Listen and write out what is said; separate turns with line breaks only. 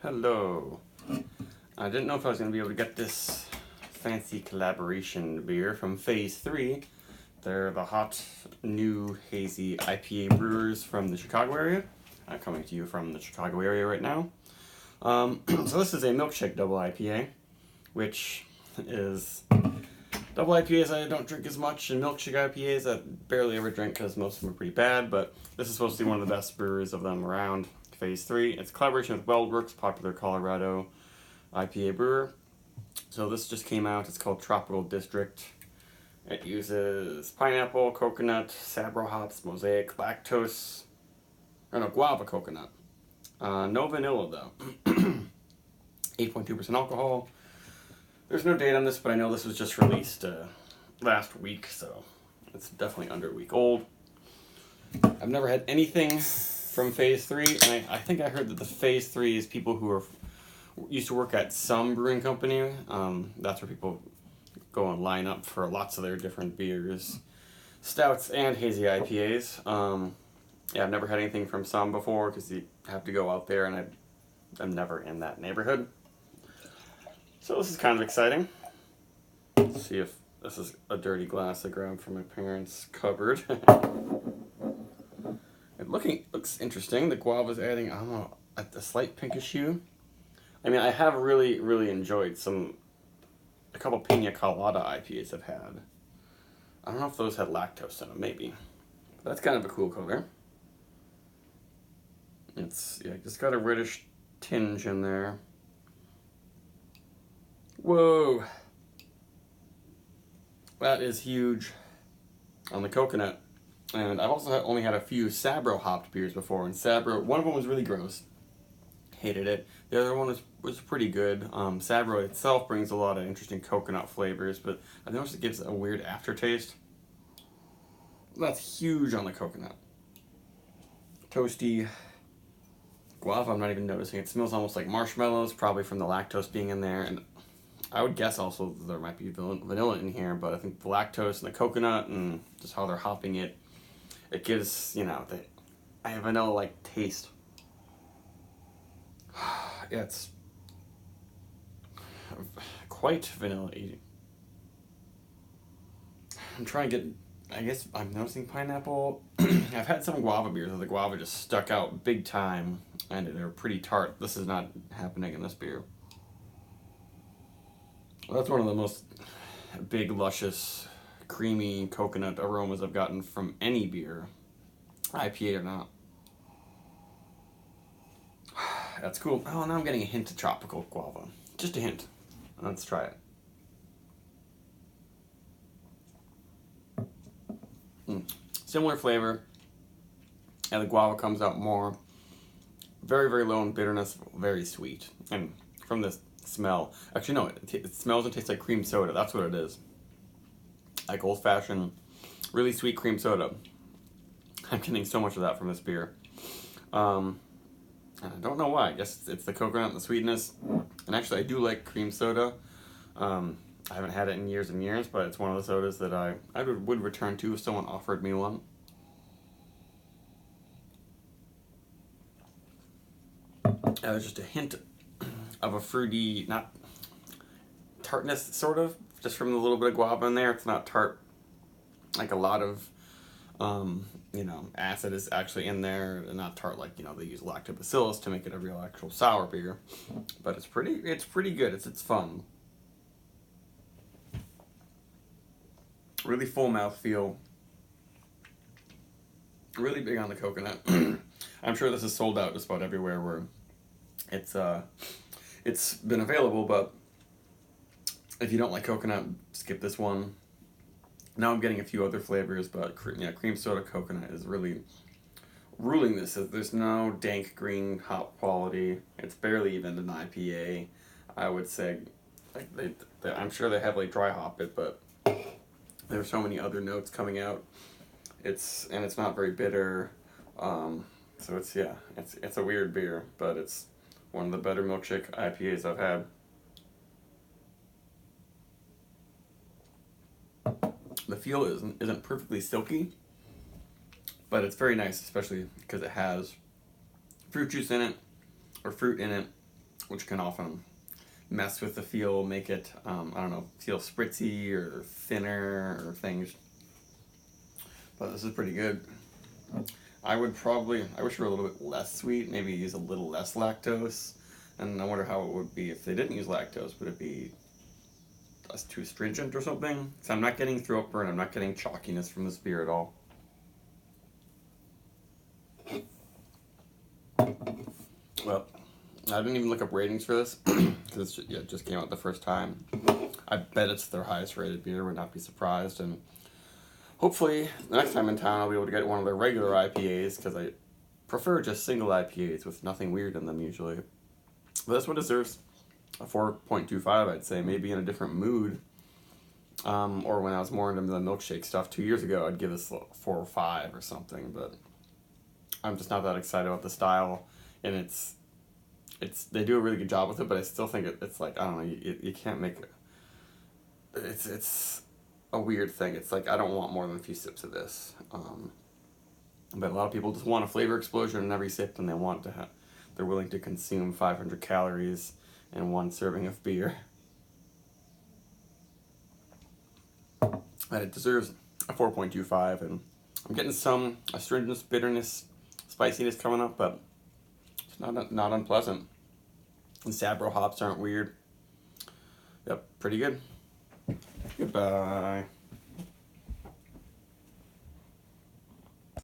Hello. I didn't know if I was going to be able to get this fancy collaboration beer from Phase 3. They're the hot, new, hazy IPA brewers from the Chicago area. I'm coming to you from the Chicago area right now. So this is a MIlkshake double IPA, which is double IPAs I don't drink as much, and milkshake IPAs I barely ever drink because most of them are pretty bad, but this is supposed to be one of the best brewers of them around. Phase 3. It's a collaboration with WeldWerks, popular Colorado IPA brewer. So this just came out. It's called Tropical District. It uses pineapple, coconut, sabro hops, mosaic, lactose, guava coconut. No vanilla though. 8.2% alcohol. There's no date on this, but I know this was just released last week, so it's definitely under a week old. I've never had anything from Phase 3, and I think I heard that the Phase 3 is people who used to work at some brewing company. That's where people go and line up for lots of their different beers, stouts, and hazy IPAs. Yeah, I've never had anything from some before because you have to go out there, and I'm never in that neighborhood. So this is kind of exciting. Let's see if this is a dirty glass I grabbed from my parents' cupboard. It looks interesting. The guava's adding, I don't know, a slight pinkish hue. I mean, I have really, really enjoyed a couple pina colada IPAs I've had. I don't know if those had lactose in them, maybe. But that's kind of a cool color. It's got a reddish tinge in there. Whoa! That is huge on the coconut. And I've also only had a few sabro hopped beers before, and sabro, one of them was really gross. Hated it. The other one was pretty good. Sabro itself brings a lot of interesting coconut flavors, but I noticed it gives a weird aftertaste. That's huge on the coconut. Toasty. Guava, I'm not even noticing. It smells almost like marshmallows, probably from the lactose being in there, and I would guess also there might be vanilla in here, but I think the lactose and the coconut and just how they're hopping it, it gives, I have vanilla-like taste. Yeah, it's quite vanilla-y. I'm trying to get, I guess I'm noticing pineapple. I've had some guava beers where the guava just stuck out big time, and they're pretty tart. This is not happening in this beer. Well, that's one of the most big, luscious, creamy coconut aromas I've gotten from any beer, IPA or not. That's cool. Oh, now I'm getting a hint of tropical guava. Just a hint. Let's try it. Similar flavor, and the guava comes out more. Very, very low in bitterness, very sweet. And from this smell, actually no, it smells and tastes like cream soda. That's what it is. Like old-fashioned, really sweet cream soda. I'm getting so much of that from this beer. I don't know why. I guess it's the coconut and the sweetness. And actually, I do like cream soda. I haven't had it in years and years, but it's one of the sodas that I would return to if someone offered me one. There's just a hint of a fruity, not tartness, sort of, just from the little bit of guava in there. It's not tart like a lot of, acid is actually in there, and not tart like, they use lactobacillus to make it a real actual sour beer. But it's pretty good. It's fun. Really full mouthfeel. Really big on the coconut. I'm sure this is sold out just about everywhere where it's been available, but if you don't like coconut, skip this one. Now I'm getting a few other flavors, but cream soda coconut is really ruling this. There's no dank green hop quality. It's barely even an IPA, I would say. Like I'm sure they heavily dry hop it, but there's so many other notes coming out. It's not very bitter. So it's a weird beer, but it's one of the better milkshake IPAs I've had. The feel isn't perfectly silky, but it's very nice, especially because it has fruit juice in it, or fruit in it, which can often mess with the feel, make it, I don't know, feel spritzy or thinner or things. But this is pretty good. I wish it were a little bit less sweet, maybe use a little less lactose. And I wonder how it would be if they didn't use lactose. Would it be too astringent or something? So I'm not getting throat burn, I'm not getting chalkiness from this beer at all. Well, I didn't even look up ratings for this because it just came out the first time. I bet it's their highest rated beer, would not be surprised. And hopefully, the next time in town, I'll be able to get one of their regular IPAs because I prefer just single IPAs with nothing weird in them usually. But this one deserves a 4.25, I'd say, maybe in a different mood. Or when I was more into the MIlkshake stuff 2 years ago, I'd give this a 4 or 5 or something. But I'm just not that excited about the style, and they do a really good job with it. But I still think it's like, I don't know, you can't make it. It's a weird thing. It's like I don't want more than a few sips of this. But a lot of people just want a flavor explosion in every sip, and they're willing to consume 500 calories in one serving of beer. And it deserves a 4.25, and I'm getting some astringent, bitterness, spiciness coming up, but it's not unpleasant. And Sabro hops aren't weird. Yep, pretty good. Goodbye.